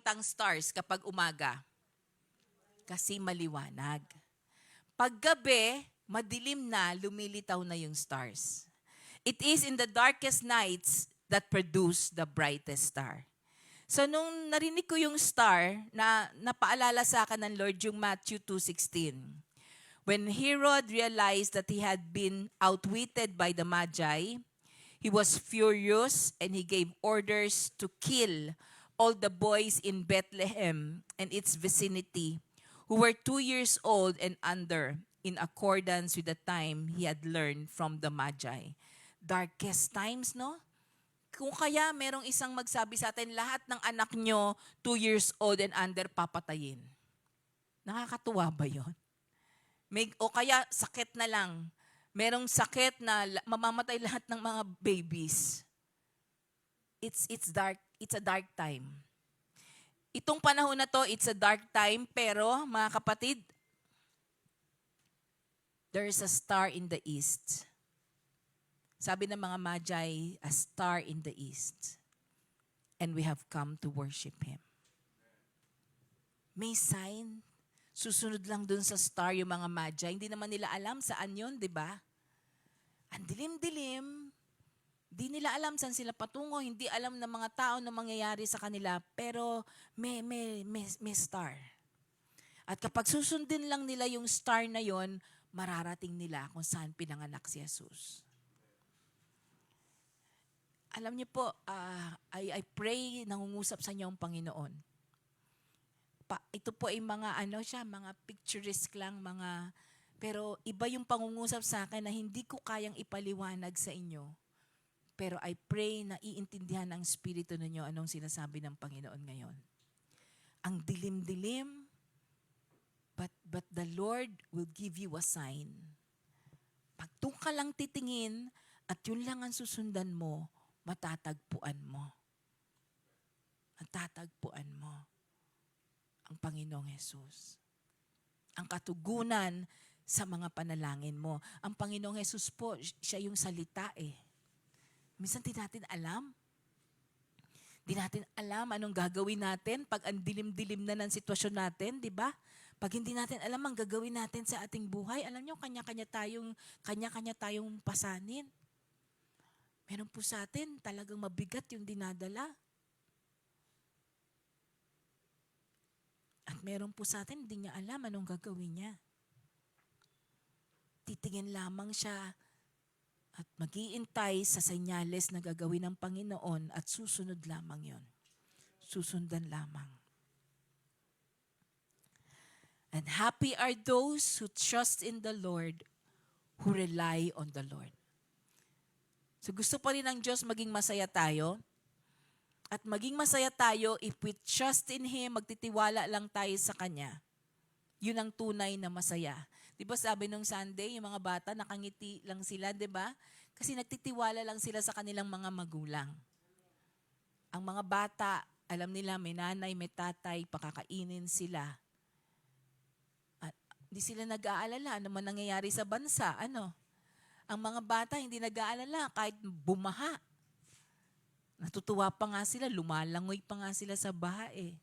ang stars kapag umaga? Kasi maliwanag. Pag gabi, madilim na, lumilitaw na yung stars. It is in the darkest nights that produce the brightest star. So nung narinig ko yung star, napaalala sa akin ng Lord yung Matthew 2:16. When Herod realized that he had been outwitted by the Magi, he was furious and he gave orders to kill all the boys in Bethlehem and its vicinity who were 2 years old and under, in accordance with the time he had learned from the Magi. Darkest times, no? Kung kaya merong isang magsabi sa atin, lahat ng anak nyo, 2 years old and under, papatayin. Nakakatuwa ba yon? O kaya sakit na lang. Merong sakit na mamamatay lahat ng mga babies. It's dark. It's a dark time. Itong panahon na to, it's a dark time, pero mga kapatid, there is a star in the east. Sabi ng mga Magi, a star in the east. And we have come to worship Him. May sign. Susunod lang dun sa star yung mga Magi. Hindi naman nila alam saan yun, di ba? Ang dilim-dilim. Di nila alam saan sila patungo. Hindi alam ng mga tao na mangyayari sa kanila. Pero may star. At kapag susundin lang nila yung star na yon, mararating nila kung saan pinanganak si Jesus. Alam niyo po, I pray, nangungusap sa inyo ang Panginoon. Ito po ay mga mga picturesque lang, pero iba yung pangungusap sa akin na hindi ko kayang ipaliwanag sa inyo. Pero I pray na iintindihan ng Espiritu ninyo anong sinasabi ng Panginoon ngayon. Ang dilim-dilim, but the Lord will give you a sign. Pag doon ka lang titingin at yun lang ang susundan mo, matatagpuan mo. Matatagpuan mo ang Panginoong Jesus. Ang katugunan sa mga panalangin mo. Ang Panginoong Jesus po, siya yung salita eh. Minsan di natin alam. Di natin alam anong gagawin natin pag ang dilim-dilim na ng sitwasyon natin, di ba? Pag hindi natin alam ang gagawin natin sa ating buhay, alam nyo, kanya-kanya tayong pasanin. Meron po sa atin talagang mabigat yung dinadala. At meron po sa atin, hindi niya alam anong gagawin niya. Titingin lamang siya at mag-iintay sa senyales na gagawin ng Panginoon at susunod lamang yon. Susundan lamang. And happy are those who trust in the Lord, who rely on the Lord. So gusto pa rin ng Diyos maging masaya tayo. At maging masaya tayo if we trust in Him, magtitiwala lang tayo sa Kanya. Yun ang tunay na masaya. Di ba sabi nung Sunday, yung mga bata, nakangiti lang sila, di ba? Kasi nagtitiwala lang sila sa kanilang mga magulang. Ang mga bata, alam nila may nanay, may tatay, pakakainin sila. At hindi sila nag-aalala ano man nangyayari sa bansa. Ang mga bata hindi nag-aalala kahit bumaha. Natutuwa pa nga sila, lumalangoy pa nga sila sa baha eh.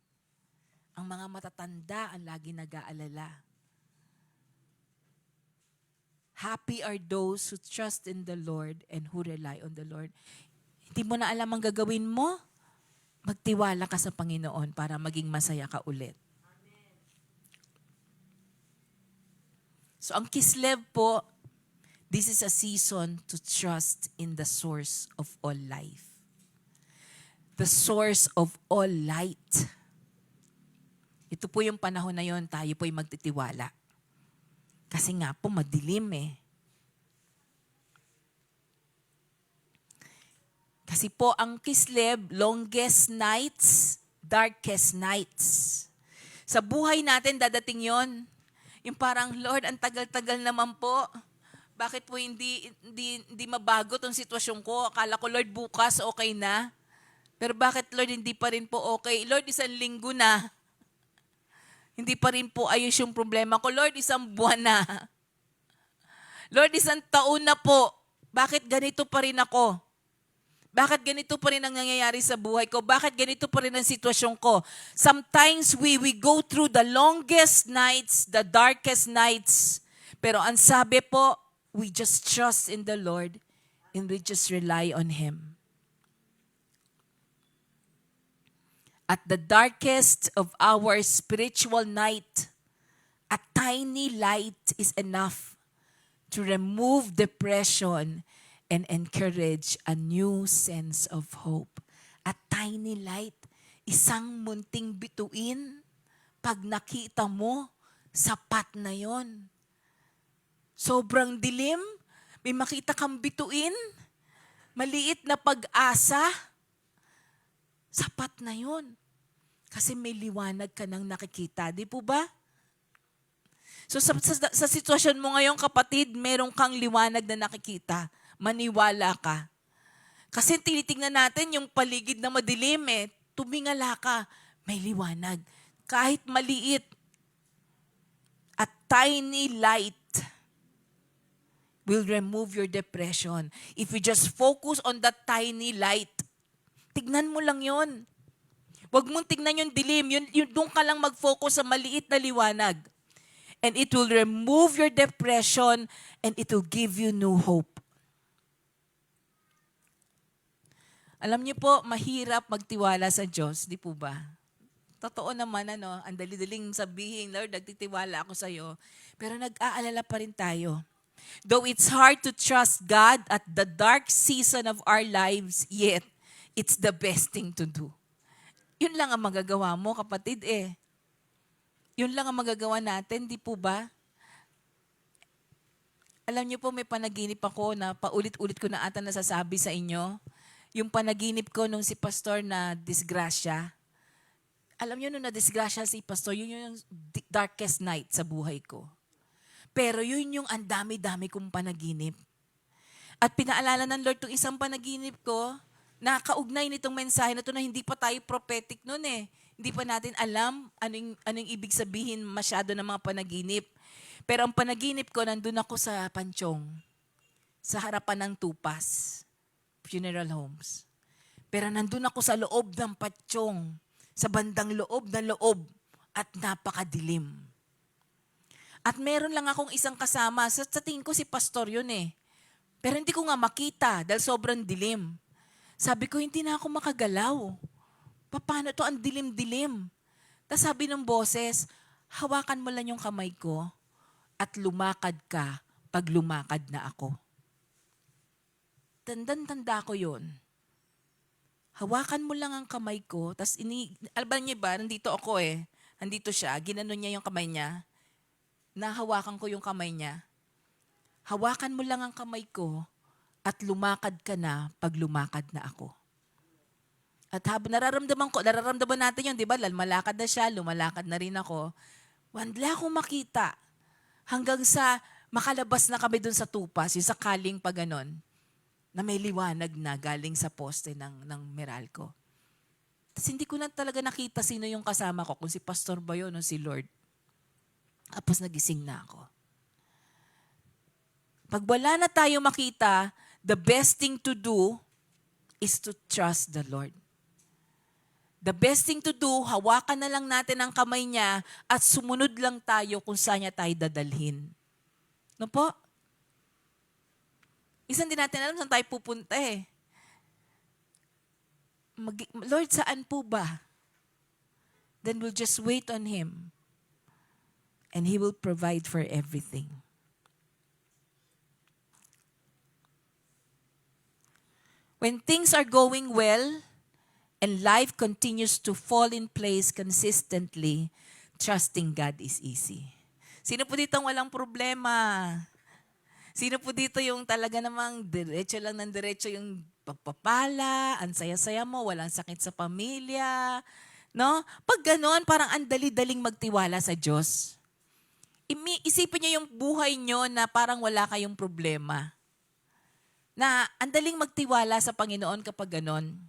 Ang mga matatanda ang lagi nag-aalala. Happy are those who trust in the Lord and who rely on the Lord. Hindi mo na alam ang gagawin mo? Magtiwala ka sa Panginoon para maging masaya ka ulit. So ang Kislev po, this is a season to trust in the source of all life. The source of all light. Ito po yung panahon na yon, tayo po ay magtitiwala. Kasi nga po madilim eh. Kasi po ang Kislev, longest nights, darkest nights. Sa buhay natin dadating yon. Yung parang, Lord, ang tagal-tagal naman po. Bakit po hindi mabago tong sitwasyon ko? Akala ko, Lord, bukas okay na. Pero bakit, Lord, hindi pa rin po okay? Lord, 1 linggo na. Hindi pa rin po ayos yung problema ko. Lord, 1 buwan na. Lord, 1 taon na po. Bakit ganito pa rin ako? Bakit ganito pa rin ang nangyayari sa buhay ko? Bakit ganito pa rin ang sitwasyon ko? Sometimes we go through the longest nights, the darkest nights. Pero ang sabi po, we just trust in the Lord and we just rely on Him. At the darkest of our spiritual night, a tiny light is enough to remove depression and encourage a new sense of hope. A tiny light, isang munting bituin, pag nakita mo, sapat na yon. Sobrang dilim, may makita kang bituin, maliit na pag-asa, sapat na yon. Kasi may liwanag ka nang nakikita, di po ba? So sa sitwasyon mo ngayon, kapatid, meron kang liwanag na nakikita. Maniwala ka. Kasi tinitingnan natin yung paligid na madilim eh. Tumingala ka, may liwanag. Kahit maliit, a tiny light will remove your depression. If you just focus on that tiny light, tignan mo lang yon. Huwag mong tignan yung dilim. Doon ka lang mag-focus sa maliit na liwanag. And it will remove your depression and it will give you new hope. Alam niyo po, mahirap magtiwala sa Diyos, di po ba? Totoo naman, ang dali-daling sabihin, Lord, nagtitiwala ako sa iyo. Pero nag-aalala pa rin tayo. Though it's hard to trust God at the dark season of our lives, yet it's the best thing to do. Yun lang ang magagawa mo, kapatid eh. Yun lang ang magagawa natin, di po ba? Alam niyo po, may panaginip ako na paulit-ulit ko na ata nasasabi sa inyo. Yung panaginip ko nung si pastor na disgrasya. Alam niyo, nung na-disgrasya si pastor, yun yung darkest night sa buhay ko. Pero yun yung ang dami-dami kong panaginip. At pinaalala ng Lord itong isang panaginip ko, nakaugnay nitong mensahe na ito na hindi pa tayo prophetic nun eh. Hindi pa natin alam anong ibig sabihin masyado ng mga panaginip. Pero ang panaginip ko, nandun ako sa Panchong, sa harapan ng Tupas Funeral Homes. Pero nandun ako sa loob ng Panchong, sa bandang loob na loob, at napakadilim. At meron lang akong isang kasama, sa tingin ko si pastor yun eh. Pero hindi ko nga makita dahil sobrang dilim. Sabi ko, hindi na ako makagalaw. Paano to? Ang dilim-dilim. Tapos sabi ng boses, hawakan mo lang yung kamay ko at lumakad ka pag lumakad na ako. Tanda ko yun. Hawakan mo lang ang kamay ko, tapos alam niyo ba, nandito ako eh. Nandito siya, ginanon niya yung kamay niya. Nahawakan ko yung kamay niya. Hawakan mo lang ang kamay ko at lumakad ka na pag lumakad na ako. At habang nararamdaman natin yun, di ba? Malakad na siya, lumalakad na rin ako. Wala akong makita. Hanggang sa makalabas na kami dun sa Tupas, yung sakaling pa ganon, na may liwanag na galing sa poste ng Meralco. Tapos hindi ko na talaga nakita sino yung kasama ko, kung si pastor ba yun o si Lord. Tapos nagising na ako. Pag wala na tayo makita, the best thing to do is to trust the Lord. The best thing to do, hawakan na lang natin ang kamay niya at sumunod lang tayo kung saan niya tayo dadalhin. No po? Isang din natin alam saan tayo pupunta eh. Lord, saan po ba? Then we'll just wait on Him. And He will provide for everything. When things are going well, and life continues to fall in place consistently, trusting God is easy. Sino po dito ang walang problema? Sino po dito yung talaga namang diretso lang ng diretso yung pagpapala, ang saya-saya mo, walang sakit sa pamilya, no? Pag gano'n, parang ang dali-daling magtiwala sa Diyos. Isipin niyo yung buhay niyo na parang wala kayong problema. Na ang daling magtiwala sa Panginoon kapag gano'n.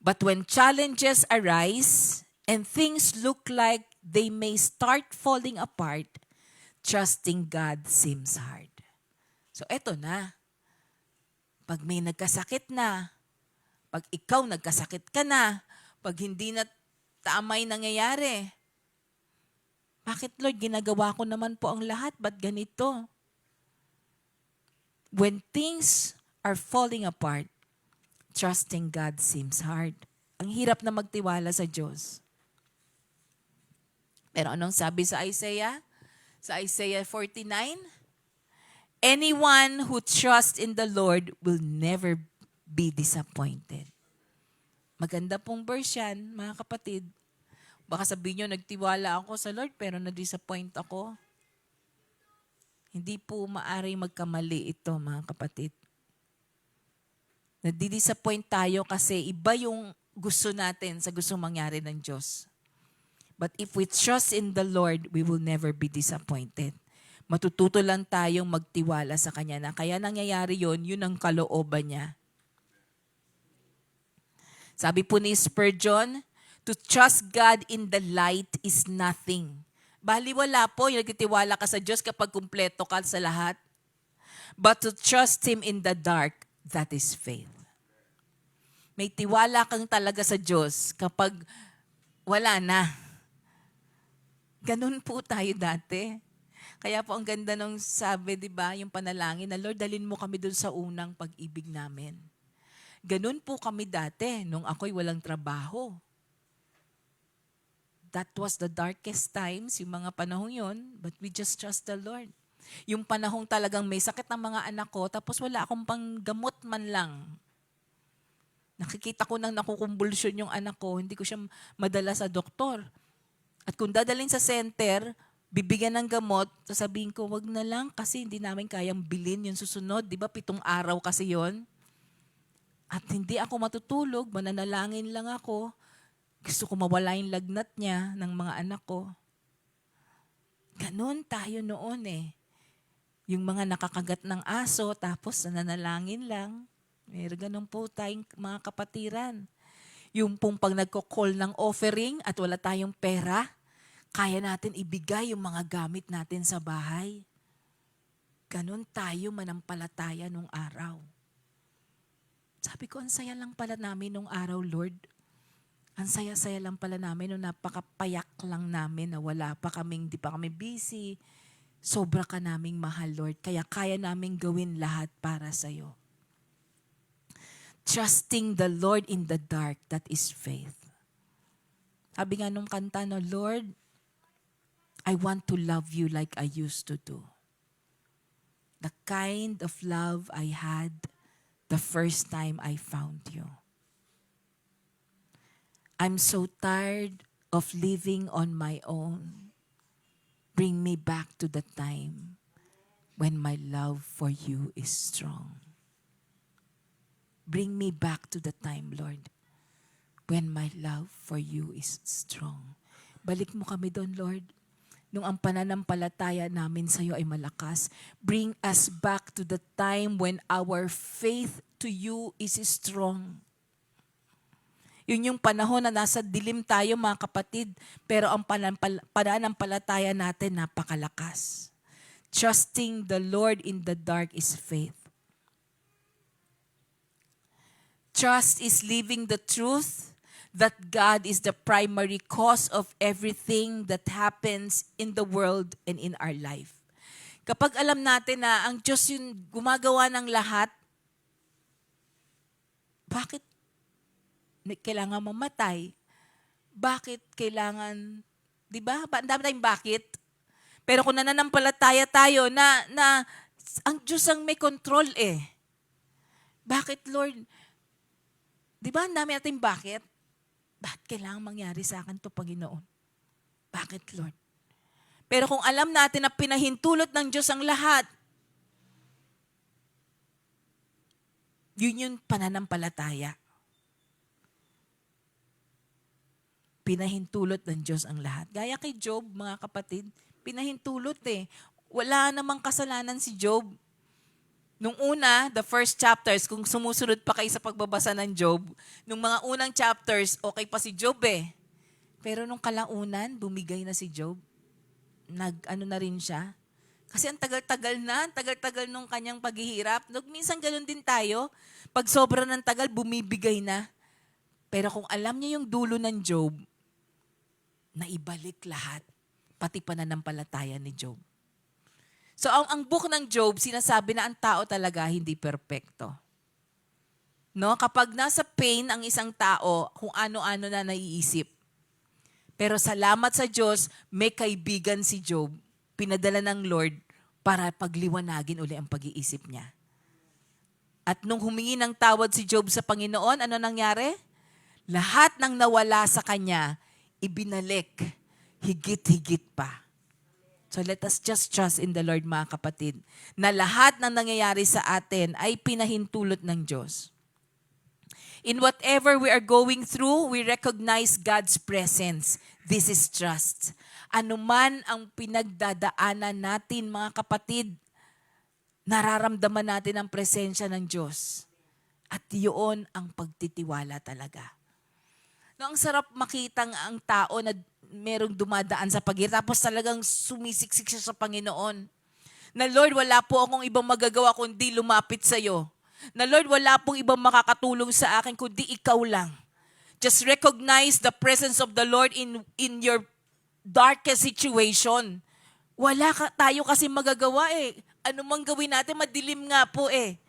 But when challenges arise and things look like they may start falling apart, trusting God seems hard. So eto na. Pag may nagkasakit na, pag ikaw nagkasakit ka na, pag hindi na tamay nangyayari, bakit Lord, ginagawa ko naman po ang lahat, ba't ganito? When things are falling apart, trusting God seems hard. Ang hirap na magtiwala sa Diyos. Pero anong sabi sa Isaiah? Sa Isaiah 49, anyone who trusts in the Lord will never be disappointed. Maganda pong verse yan, mga kapatid. Baka sabihin nyo, nagtiwala ako sa Lord pero na-disappoint ako. Hindi po maaring magkamali ito, mga kapatid. Nadi-disappoint tayo kasi iba yung gusto natin sa gusto mangyari ng Diyos. But if we trust in the Lord, we will never be disappointed. Matututo lang tayong magtiwala sa Kanya na kaya nangyayari yun ang kalooban niya. Sabi po ni Spurgeon, to trust God in the light is nothing. Baliwala po yung nagtitiwala ka sa Diyos kapag kumpleto ka sa lahat. But to trust Him in the dark, that is faith. May tiwala kang talaga sa Diyos kapag wala na. Ganun po tayo dati. Kaya po ang ganda nung sabi, di ba, yung panalangin na, Lord, dalhin mo kami dun sa unang pag-ibig namin. Ganun po kami dati nung ako'y walang trabaho. That was the darkest times, yung mga panahon yun, but we just trust the Lord. Yung panahong talagang may sakit ng mga anak ko, tapos wala akong panggamot man lang. Nakikita ko nang nakukumbulsyon yung anak ko, hindi ko siya madala sa doktor. At kung dadalhin sa center, bibigyan ng gamot, sasabihin ko, wag na lang kasi hindi namin kayang bilhin yung susunod. Di ba, 7 araw kasi yon. At hindi ako matutulog, mananalangin lang ako. Gusto ko mawala yung lagnat niya ng mga anak ko. Ganon tayo noon eh. Yung mga nakakagat ng aso, tapos nananalangin lang. Meron ganun po tayong mga kapatiran. Yung pong pag nagko-call ng offering at wala tayong pera, kaya natin ibigay yung mga gamit natin sa bahay. Ganon tayo manampalataya nung araw. Sabi ko, ang saya lang pala namin nung araw, Lord. Ang saya-saya lang pala namin nung napakapayak lang namin na wala pa kaming, di pa kami busy. Sobra ka naming mahal, Lord. Kaya kaya naming gawin lahat para sa'yo. Trusting the Lord in the dark, that is faith. Sabi nga nung kanta, no, Lord, I want to love you like I used to do. The kind of love I had the first time I found you. I'm so tired of living on my own. Bring me back to the time when my love for you is strong. Bring me back to the time, Lord, when my love for you is strong. Balik mo kami doon, Lord. Nung ang pananampalataya namin sa iyo ay malakas, bring us back to the time when our faith to you is strong. Yun yung panahon na nasa dilim tayo, mga kapatid, pero ang pananampalataya natin napakalakas. Trusting the Lord in the dark is faith. Trust is living the truth that God is the primary cause of everything that happens in the world and in our life. Kapag alam natin na ang Diyos yung gumagawa ng lahat, bakit kailangan mamatay? Bakit kailangan, di ba? Ang dami tayong bakit. Pero kung nananampalataya tayo na ang Diyos ang may control eh. Bakit, Lord? Di ba ang dami natin bakit? Bakit kailangan mangyari sa akin to, Panginoon? Bakit, Lord? Pero kung alam natin na pinahintulot ng Diyos ang lahat, yun yung pananampalataya. Pinahintulot ng Diyos ang lahat. Gaya kay Job, mga kapatid, pinahintulot eh. Wala namang kasalanan si Job. Nung una, the first chapters, kung sumusunod pa kayo sa pagbabasa ng Job, nung mga unang chapters, okay pa si Job eh. Pero nung kalaunan, bumigay na si Job. Na rin siya. Kasi ang tagal-tagal nung kanyang paghihirap. Minsan ganun din tayo. Pag sobra ng tagal, bumibigay na. Pero kung alam niya yung dulo ng Job, naibalik lahat. Pati pananampalataya ni Job. So ang book ng Job, sinasabi na ang tao talaga hindi perpekto. No? Kapag nasa pain ang isang tao, kung ano-ano na naiisip. Pero salamat sa Diyos, may kaibigan si Job, pinadala ng Lord para pagliwanagin uli ang pag-iisip niya. At nung humingi ng tawad si Job sa Panginoon, ano nangyari? Lahat ng nawala sa kanya, ibinalik, higit-higit pa. So let us just trust in the Lord, mga kapatid, na lahat ng nangyayari sa atin ay pinahintulot ng Diyos. In whatever we are going through, we recognize God's presence. This is trust. Ano man ang pinagdadaanan natin, mga kapatid, nararamdaman natin ang presensya ng Diyos. At yun ang pagtitiwala talaga. No, ang sarap makitang ang tao na merong dumadaan sa paghihirap, tapos talagang sumisiksik siya sa Panginoon. Na Lord, wala po akong ibang magagawa kundi lumapit sa'yo. Na Lord, wala pong ibang makakatulong sa akin kundi ikaw lang. Just recognize the presence of the Lord in your darkest situation. Tayo kasi magagawa eh. Ano mang gawin natin, madilim nga po eh.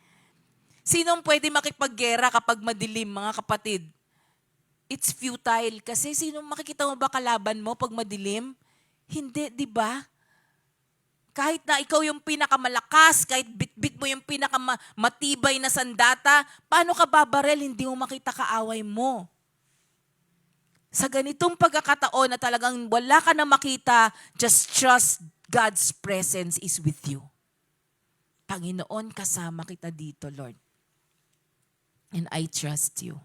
Sinong pwede makipaggera kapag madilim, mga kapatid? It's futile. Kasi sinong makikita mo ba kalaban mo pag madilim? Hindi, di ba? Kahit na ikaw yung pinakamalakas, kahit bit-bit mo yung pinakamatibay na sandata, paano ka babarel? Hindi mo makita kaaway mo. Sa ganitong pagkakataon na talagang wala ka na makita, just trust God's presence is with you. Panginoon, kasama kita dito, Lord. And I trust you.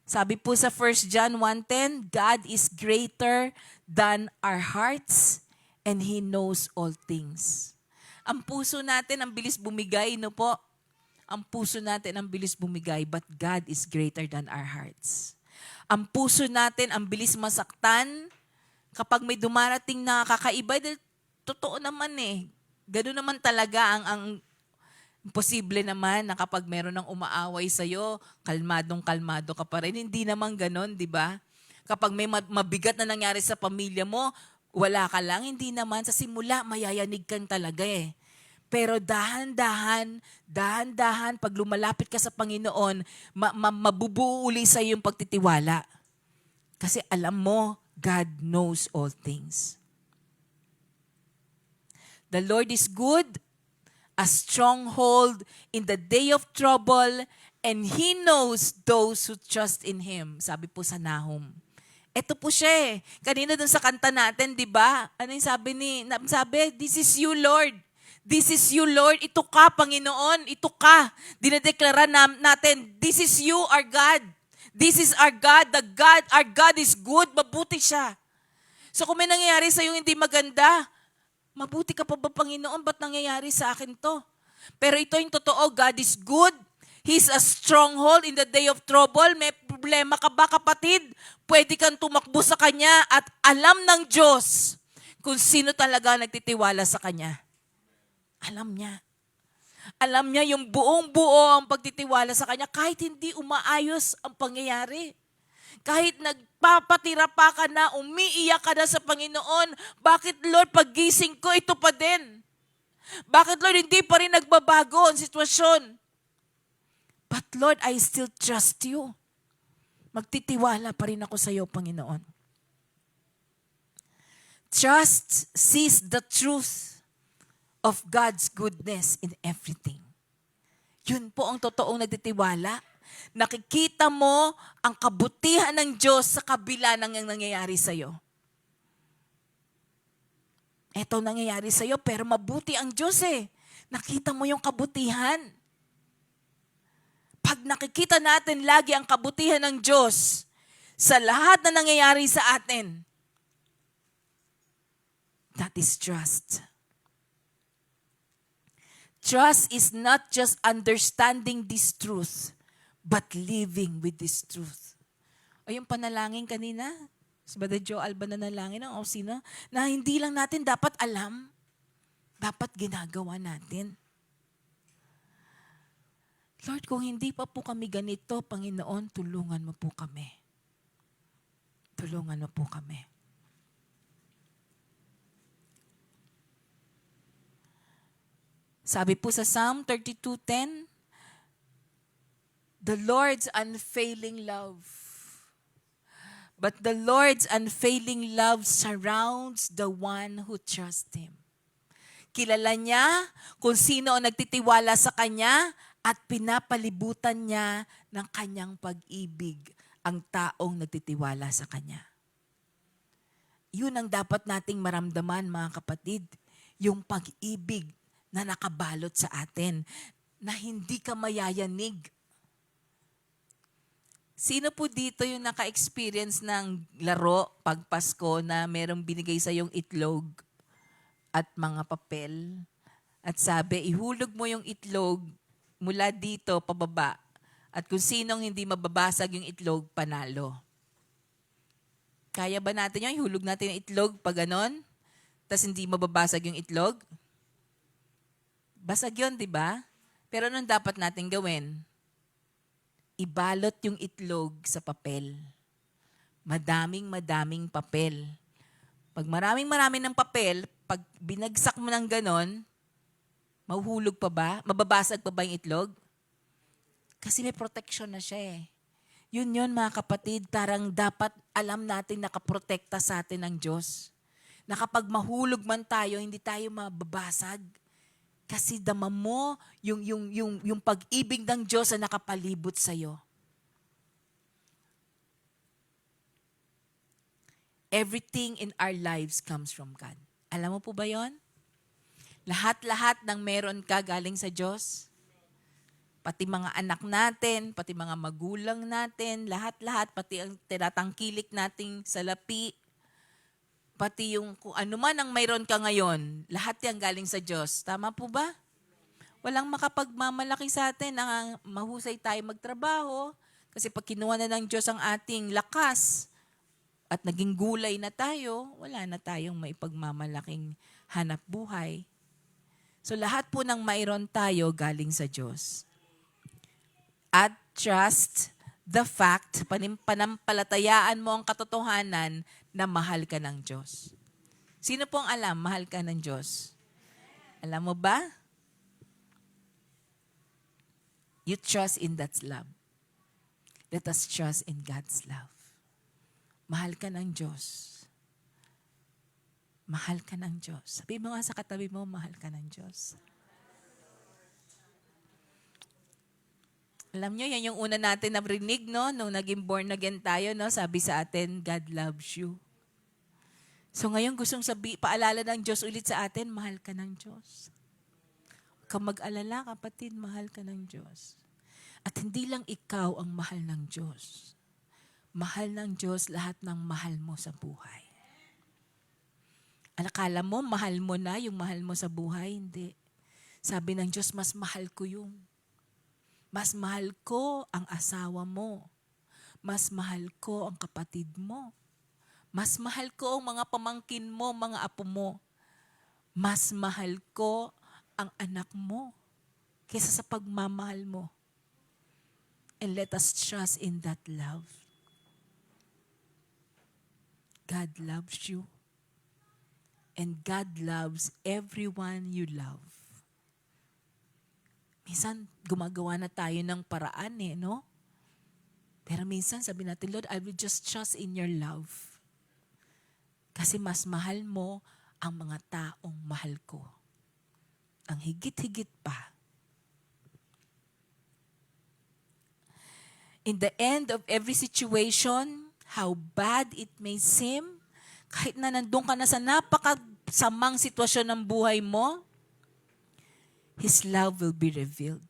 Sabi po sa 1 John 1:10, God is greater than our hearts and He knows all things. Ang puso natin ang bilis bumigay, no po? Ang puso natin ang bilis bumigay, but God is greater than our hearts. Ang puso natin ang bilis masaktan kapag may dumarating na kakaiba. Totoo naman eh. Ganoon naman talaga ang posible naman na kapag meron ng umaaway sa'yo, kalmadong-kalmado ka pa rin. Hindi naman ganon, di ba? Kapag may mabigat na nangyari sa pamilya mo, wala ka lang. Hindi naman. Sa simula, mayayanig kang talaga eh. Pero dahan-dahan, pag lumalapit ka sa Panginoon, mabubuo uli sa'yo yung pagtitiwala. Kasi alam mo, God knows all things. The Lord is good, a stronghold in the day of trouble, and He knows those who trust in Him. Sabi po sa Nahum. Ito po siya eh. Kanina dun sa kanta natin, di ba? Ano yung sabi, this is you, Lord. This is you, Lord. Ito ka, Panginoon. Ito ka. Dinedeklara natin, this is you, our God. This is our God. Our God is good. Mabuti siya. So kung may nangyayari sa'yo hindi maganda, mabuti ka pa ba, Panginoon? Ba't nangyayari sa akin to? Pero ito yung totoo, God is good. He's a stronghold in the day of trouble. May problema ka ba, kapatid? Pwede kang tumakbo sa Kanya at alam ng Diyos kung sino talaga nagtitiwala sa Kanya. Alam niya. Alam niya yung buong-buo ang pagtitiwala sa Kanya kahit hindi umaayos ang pangyayari. Kahit nagpapatira pa ka na, umiiyak ka na sa Panginoon, bakit Lord, paggising ko, ito pa din? Bakit Lord, hindi pa rin nagbabago ang sitwasyon? But Lord, I still trust you. Magtitiwala pa rin ako sa iyo, Panginoon. Trust sees the truth of God's goodness in everything. Yun po ang totoong nagtitiwala. Nakikita mo ang kabutihan ng Diyos sa kabila ng nangyayari sa iyo. Ito nangyayari sa iyo, pero mabuti ang Diyos eh. Nakita mo yung kabutihan. Pag nakikita natin lagi ang kabutihan ng Diyos sa lahat na nangyayari sa atin, that is trust. Trust is not just understanding this truth, but living with this truth. O yung panalangin kanina, si Brother Joe Alba na nalangin, o sino, na hindi lang natin dapat alam, dapat ginagawa natin. Lord, kung hindi pa po kami ganito, Panginoon, tulungan mo po kami. Tulungan mo po kami. Sabi po sa Psalm 32:10, the Lord's unfailing love. But the Lord's unfailing love surrounds the one who trusts Him. Kilala niya kung sino ang nagtitiwala sa Kanya at pinapalibutan niya ng Kanyang pag-ibig ang taong nagtitiwala sa Kanya. Yun ang dapat nating maramdaman, mga kapatid. Yung pag-ibig na nakabalot sa atin, na hindi ka mayayanig. Sino po dito yung naka-experience ng laro pag Pasko na merong binigay sa yung itlog at mga papel? At sabi, ihulog mo yung itlog mula dito pababa. At kung sinong hindi mababasag yung itlog, panalo. Kaya ba natin yun? Ihulog natin yung itlog pag ganon? Tapos hindi mababasag yung itlog? Basag yun, di ba? Pero anong dapat natin gawin? Ibalot yung itlog sa papel. Madaming papel. Pag maraming ng papel, pag binagsak mo ng ganon, mahuhulog pa ba? Mababasag pa ba yung itlog? Kasi may protection na siya eh. Yun mga kapatid, parang dapat alam natin nakaprotekta sa atin ng Diyos. Na kapag mahulog man tayo, hindi tayo mababasag. Kasi dama mo yung pag-ibig ng Diyos na nakapalibot sa'yo. Everything in our lives comes from God. Alam mo po ba yon? Lahat-lahat ng meron ka galing sa Diyos. Pati mga anak natin, pati mga magulang natin, lahat-lahat, pati ang tinatangkilik nating salapi, pati yung kung ano man ang mayroon ka ngayon, lahat yan galing sa Diyos. Tama po ba? Walang makapagmamalaki sa atin na mahusay tayo magtrabaho kasi pag kinuha na ng Diyos ang ating lakas at naging gulay na tayo, wala na tayong maipagmamalaking hanap buhay. So lahat po ng mayroon tayo galing sa Diyos. At trust the fact, panampalatayaan mo ang katotohanan na mahal ka ng Diyos. Sino pong alam, mahal ka ng Diyos? Alam mo ba? You trust in that love. Let us trust in God's love. Mahal ka ng Diyos. Mahal ka ng Diyos. Sabi mo nga sa katabi mo, mahal ka ng Diyos. Alam nyo, yan yung una natin narinig, no? Nung naging born again tayo, no? Sabi sa atin, God loves you. So ngayon gustong paalala ng Diyos ulit sa atin, mahal ka ng Diyos. Huwag kang mag-alala, kapatid, mahal ka ng Diyos. At hindi lang ikaw ang mahal ng Diyos. Mahal ng Diyos lahat ng mahal mo sa buhay. Akala mo, mahal mo na yung mahal mo sa buhay? Hindi. Sabi ng Diyos, mas mahal ko yung. Mas mahal ko ang asawa mo. Mas mahal ko ang kapatid mo. Mas mahal ko ang mga pamangkin mo, mga apo mo. Mas mahal ko ang anak mo kaysa sa pagmamahal mo. And let us trust in that love. God loves you. And God loves everyone you love. Minsan, gumagawa na tayo ng paraan no? Pero minsan, sabi natin, Lord, I will just trust in your love. Kasi mas mahal mo ang mga taong mahal ko. Ang higit-higit pa. In the end of every situation, how bad it may seem, kahit na nandun ka na sa napakasamang sitwasyon ng buhay mo, His love will be revealed.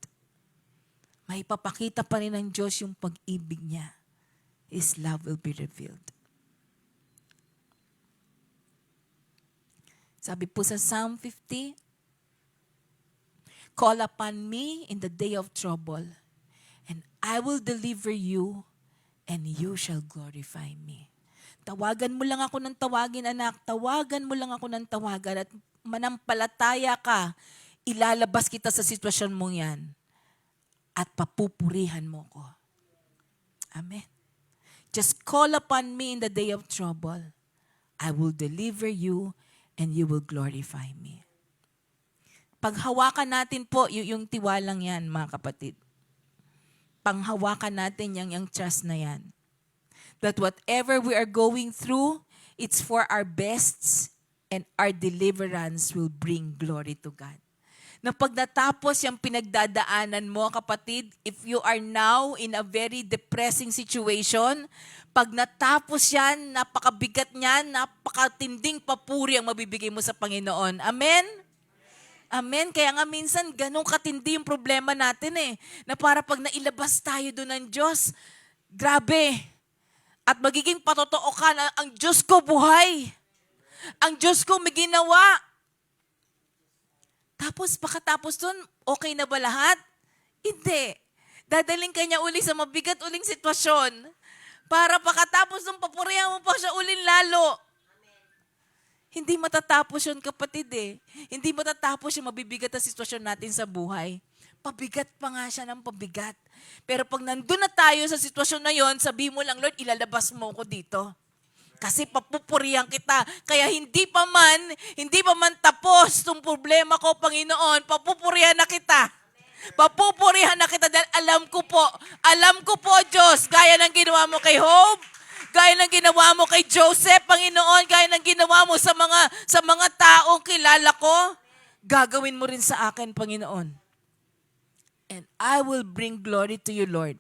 May papakita pa rin ng Diyos yung pag-ibig niya. His love will be revealed. Sabi po sa Psalm 50, call upon me in the day of trouble, and I will deliver you, and you shall glorify me. Tawagan mo lang ako ng tawagin, anak. Tawagan mo lang ako ng tawagan at manampalataya ka. Ilalabas kita sa sitwasyon mong yan at papupurihan mo ko. Amen. Just call upon me in the day of trouble. I will deliver you and you will glorify me. Paghawakan natin po yung tiwalang yan, mga kapatid. Panghawakan natin yung trust na yan. That whatever we are going through, it's for our best and our deliverance will bring glory to God. Na pag natapos yung pinagdadaanan mo, kapatid, if you are now in a very depressing situation, pag natapos yan, napakabigat niyan, napakatinding papuri ang mabibigay mo sa Panginoon. Amen? Amen. Kaya nga minsan, ganun katindi yung problema natin na para pag nailabas tayo doon ng Diyos, grabe. At magiging patotoo ka na ang Diyos ko buhay. Ang Diyos ko may ginawa. Tapos pagkatapos doon, okay na ba lahat? Hindi. Dadaling ka niya uli sa mabigat uling sitwasyon. Para pagkatapos doon, papurihan mo pa siya uling lalo. Hindi matatapos yun, kapatid Hindi matatapos yung mabibigat na sitwasyon natin sa buhay. Pabigat pa nga siya ng pabigat. Pero pag nandun na tayo sa sitwasyon na yon, sabi mo lang, Lord, ilalabas mo ko dito. Kasi papupurihan kita. Kaya hindi pa man tapos itong problema ko, Panginoon, papupurihan na kita. Papupurihan na kita dahil alam ko po, Diyos, gaya ng ginawa mo kay Job, gaya ng ginawa mo kay Joseph, Panginoon, gaya ng ginawa mo sa mga taong kilala ko, gagawin mo rin sa akin, Panginoon. And I will bring glory to you, Lord.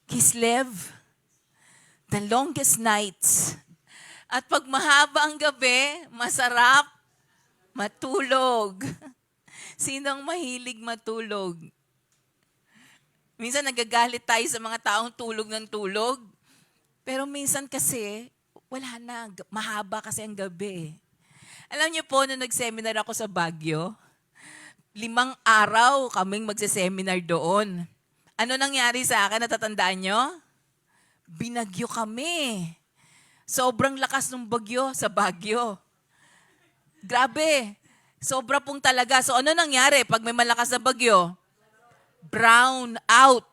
Kislev, the longest nights. At pag mahaba ang gabi, masarap matulog. Sinong mahilig matulog? Minsan nagagalit tayo sa mga taong tulog ng tulog. Pero minsan kasi, wala na. Mahaba kasi ang gabi. Alam niyo po, nung nag-seminar ako sa Baguio, 5 araw kaming magse-seminar doon. Ano nangyari sa akin? Natatandaan nyo? Binagyo kami. Sobrang lakas ng bagyo sa Baguio. Grabe. Sobra pong talaga. So ano nangyari pag may malakas na bagyo? Brown out.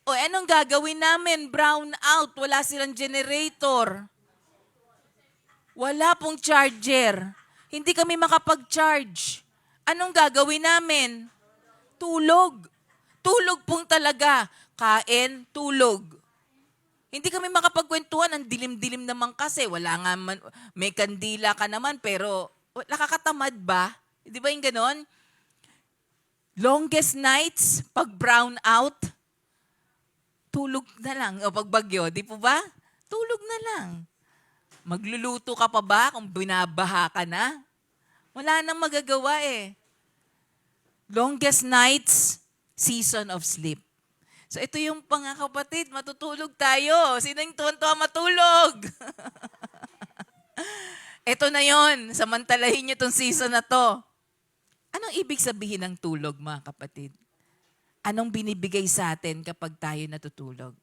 O anong gagawin namin? Brown out. Wala silang generator. Wala pong charger. Hindi kami makapag-charge. Anong gagawin namin? Tulog. Tulog pong talaga. Kain, tulog. Hindi kami makapagkwentuhan. Ang dilim-dilim naman kasi. Wala nga man, may kandila ka naman, pero nakakatamad ba? Di ba yung ganon? Longest nights, pag brown out, tulog na lang. O pag bagyo, di po ba? Tulog na lang. Magluluto ka pa ba kung binabaha ka na? Wala nang magagawa Longest nights, season of sleep. So ito yung kapatid, matutulog tayo. Sino yung tuwan-tuwa matulog? Ito na yon, samantalahin nyo itong season na to. Anong ibig sabihin ng tulog, mga kapatid? Anong binibigay sa atin kapag tayo natutulog?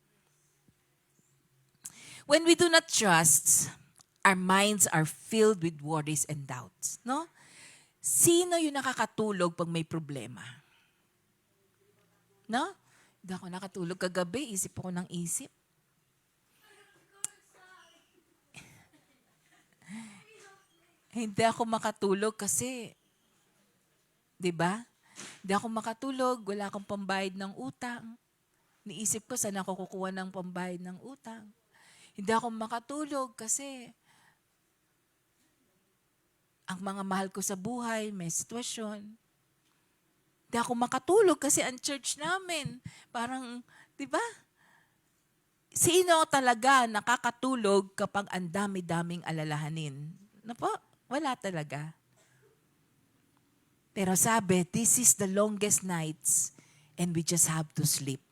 When we do not trust, our minds are filled with worries and doubts. No? Sino yung nakakatulog pag may problema? No? Hindi ako nakatulog kagabi, isip ako ng isip. Hindi ako makatulog kasi, di ba? Hindi ako makatulog, wala akong pambayad ng utang. Niisip ko, saan ako kukuha ng pambayad ng utang? Hindi ako makatulog kasi ang mga mahal ko sa buhay, may sitwasyon. Hindi ako makatulog kasi ang church namin, parang, di ba? Sino talaga nakakatulog kapag ang dami-daming alalahanin? Ano po? Wala talaga. Pero sabi, this is the longest nights and we just have to sleep.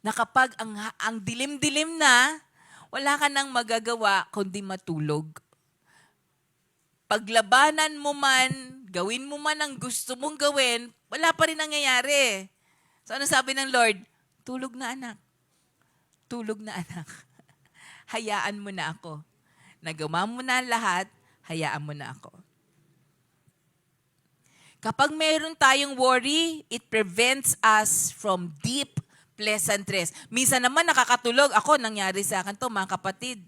Na kapag ang dilim-dilim na, wala ka nang magagawa kundi matulog. Paglabanan mo man, gawin mo man ang gusto mong gawin, wala pa rin nangyayari. So ano sabi ng Lord? Tulog na anak. Tulog na anak. Hayaan mo na ako. Nagawa mo na lahat, hayaan mo na ako. Kapag mayroon tayong worry, it prevents us from deep, pleasant rest. Minsan naman nakakatulog. Ako, nangyari sa akin to, mga kapatid.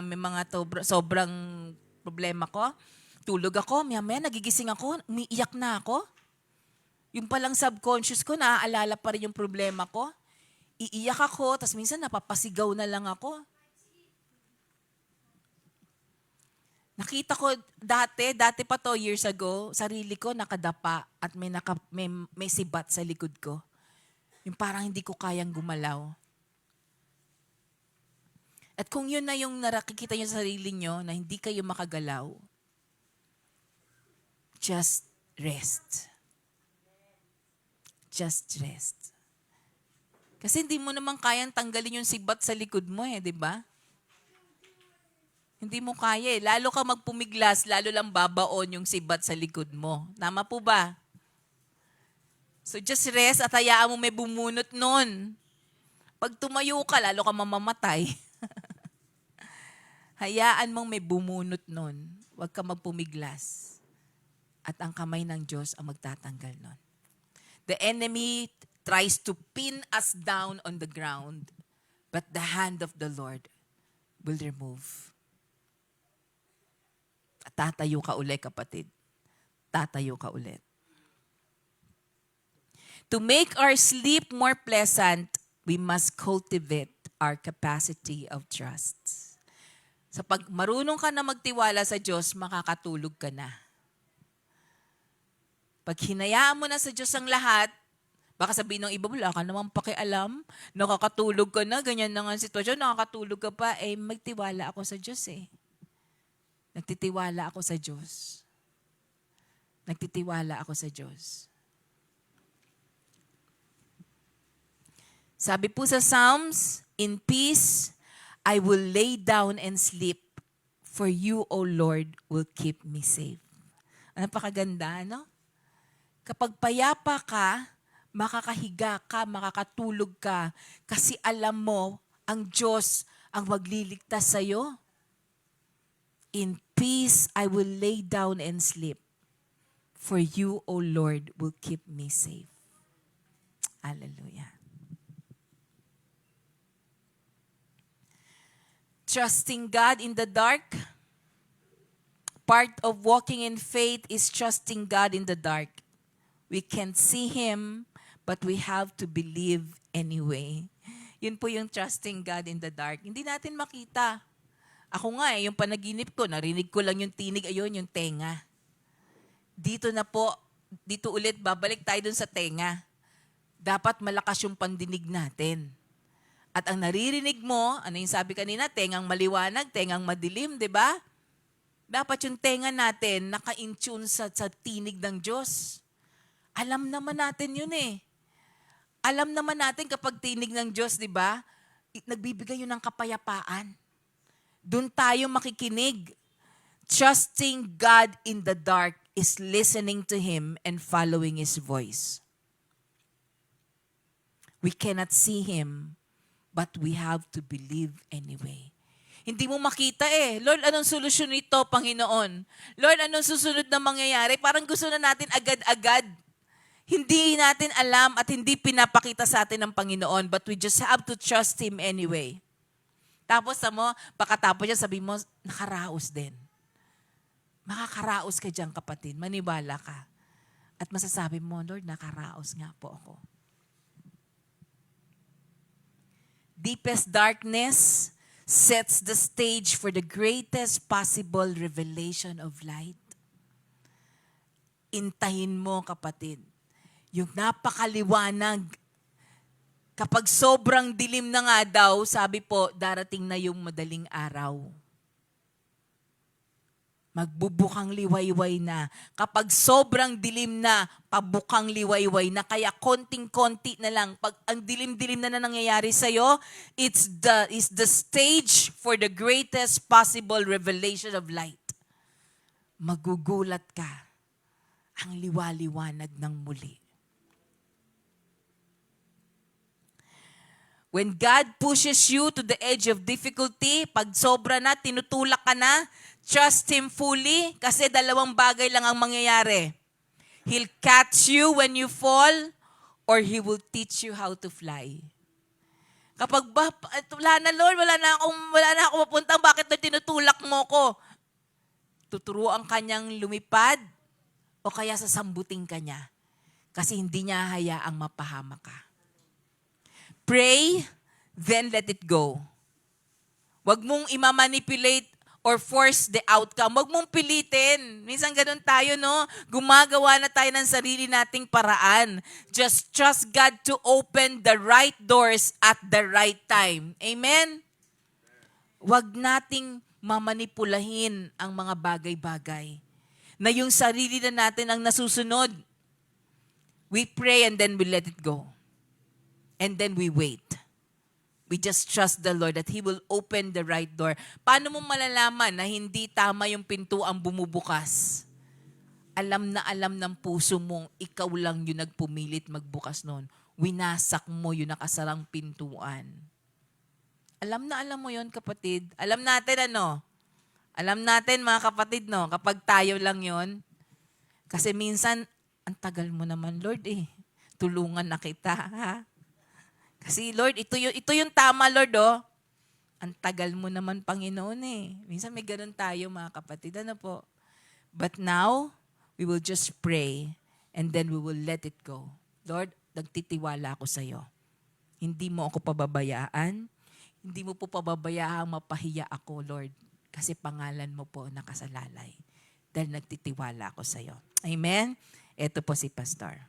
May mga sobrang problema ko. Tulog ako, maya nagigising ako, umiiyak na ako. Yung palang subconscious ko, naaalala pa rin yung problema ko. Iiyak ako, tapos minsan napapasigaw na lang ako. Nakita ko dati pa to, years ago, sarili ko nakadapa at may sibat sa likod ko. Yung parang hindi ko kayang gumalaw. At kung yun na yung nakikita nyo sa sarili nyo, na hindi kayo makagalaw, just rest. Just rest. Kasi hindi mo naman kayang tanggalin yung sibat sa likod mo di ba? Hindi mo kaya Lalo ka magpumiglas, lalo lang babaon yung sibat sa likod mo. Tama po ba? So just rest at hayaan mo may bumunot nun. Pag tumayo ka, lalo ka mamamatay. Hayaan mong may bumunot nun. Huwag ka magpumiglas. At ang kamay ng Diyos ang magtatanggal nun. The enemy tries to pin us down on the ground, but the hand of the Lord will remove. At tatayo ka ulit, kapatid. Tatayo ka ulit. To make our sleep more pleasant, we must cultivate our capacity of trust. Sa pag marunong ka na magtiwala sa Diyos, makakatulog ka na. Pag hinayaan mo na sa Diyos ang lahat, baka sabihin ng iba, wala ka namang pakialam, nakakatulog ka na, ganyan na nga ang sitwasyon, nakakatulog ka pa, magtiwala ako sa Diyos Nagtitiwala ako sa Diyos. Nagtitiwala ako sa Diyos. Sabi po sa Psalms, in peace, I will lay down and sleep, for you, O Lord, will keep me safe. Ano pakaganda, no? Kapag payapa ka, makakahiga ka, makakatulog ka, kasi alam mo, ang Diyos ang magliligtas sa'yo. In peace, I will lay down and sleep, for you, O Lord, will keep me safe. Hallelujah. Trusting God in the dark. Part of walking in faith is trusting God in the dark. We can't see Him, but we have to believe anyway. Yun po yung trusting God in the dark. Hindi natin makita. Ako nga yung panaginip ko, narinig ko lang yung tinig, ayun, yung tenga. Dito ulit, babalik tayo dun sa tenga. Dapat malakas yung pandinig natin. At ang naririnig mo, ano yung sabi kanina, tengang maliwanag, tengang madilim, di ba? Dapat yung tenga natin naka-in-tune sa tinig ng Diyos. Alam naman natin yun Alam naman natin kapag tinig ng Diyos, di ba? Nagbibigay yun ng kapayapaan. Doon tayo makikinig. Trusting God in the dark is listening to Him and following His voice. We cannot see Him, but we have to believe anyway. Hindi mo makita Lord, anong solusyon nito, Panginoon? Lord, anong susunod na mangyayari? Parang gusto na natin agad-agad. Hindi natin alam at hindi pinapakita sa atin ng Panginoon, but we just have to trust Him anyway. Tapos pagkatapos niya, sabi mo, nakaraos din. Makakaraos ka dyan, kapatid. Maniwala ka. At masasabi mo, Lord, nakaraos nga po ako. Deepest darkness sets the stage for the greatest possible revelation of light. Intahin mo, kapatid, yung napakaliwanag. Kapag sobrang dilim na nga daw, sabi po, darating na yung madaling araw. Magbubukang liwayway na. Kapag sobrang dilim na, pabukang liwayway na. Kaya konting-konti na lang. Pag ang dilim-dilim na nangyayari sa'yo, it's the stage for the greatest possible revelation of light. Magugulat ka. Ang liwaliwanag ng muli. When God pushes you to the edge of difficulty, pag sobra na, tinutulak ka na, trust Him fully kasi dalawang bagay lang ang mangyayari. He'll catch you when you fall or He will teach you how to fly. Kapag wala na Lord, wala na akong mapuntang, bakit na tinutulak mo ko? Tuturuan kanyang lumipad o kaya sasambuting ka niya kasi hindi niya hayaang mapahama ka. Pray, then let it go. Huwag mong imamanipulate or force the outcome. Huwag mong pilitin. Minsan ganun tayo, no? Gumagawa na tayo ng sarili nating paraan. Just trust God to open the right doors at the right time. Amen? Huwag nating mamanipulahin ang mga bagay-bagay na yung sarili na natin ang nasusunod. We pray and then we let it go. And then we wait. We just trust the Lord that He will open the right door. Paano mo malalaman na hindi tama yung pintuang bumubukas? Alam na alam ng puso mong ikaw lang yung nagpumilit magbukas noon. Winasak mo yung nakasarang pintuan. Alam na alam mo yon, kapatid. Alam natin ano? Alam natin mga kapatid, no? Kapag tayo lang yon. Kasi minsan, ang tagal mo naman, Lord eh. Tulungan na kita, ha? Kasi Lord, ito yung tama, Lord, oh. Ang tagal mo naman, Panginoon, eh. Minsan may ganun tayo, mga kapatid. Ano po? But now, we will just pray and then we will let it go. Lord, nagtitiwala ako sa'yo. Hindi mo ako pababayaan. Hindi mo po pababayaan mapahiya ako, Lord. Kasi pangalan mo po nakasalalay. Dahil nagtitiwala ako sa'yo. Amen? Ito po si Pastor.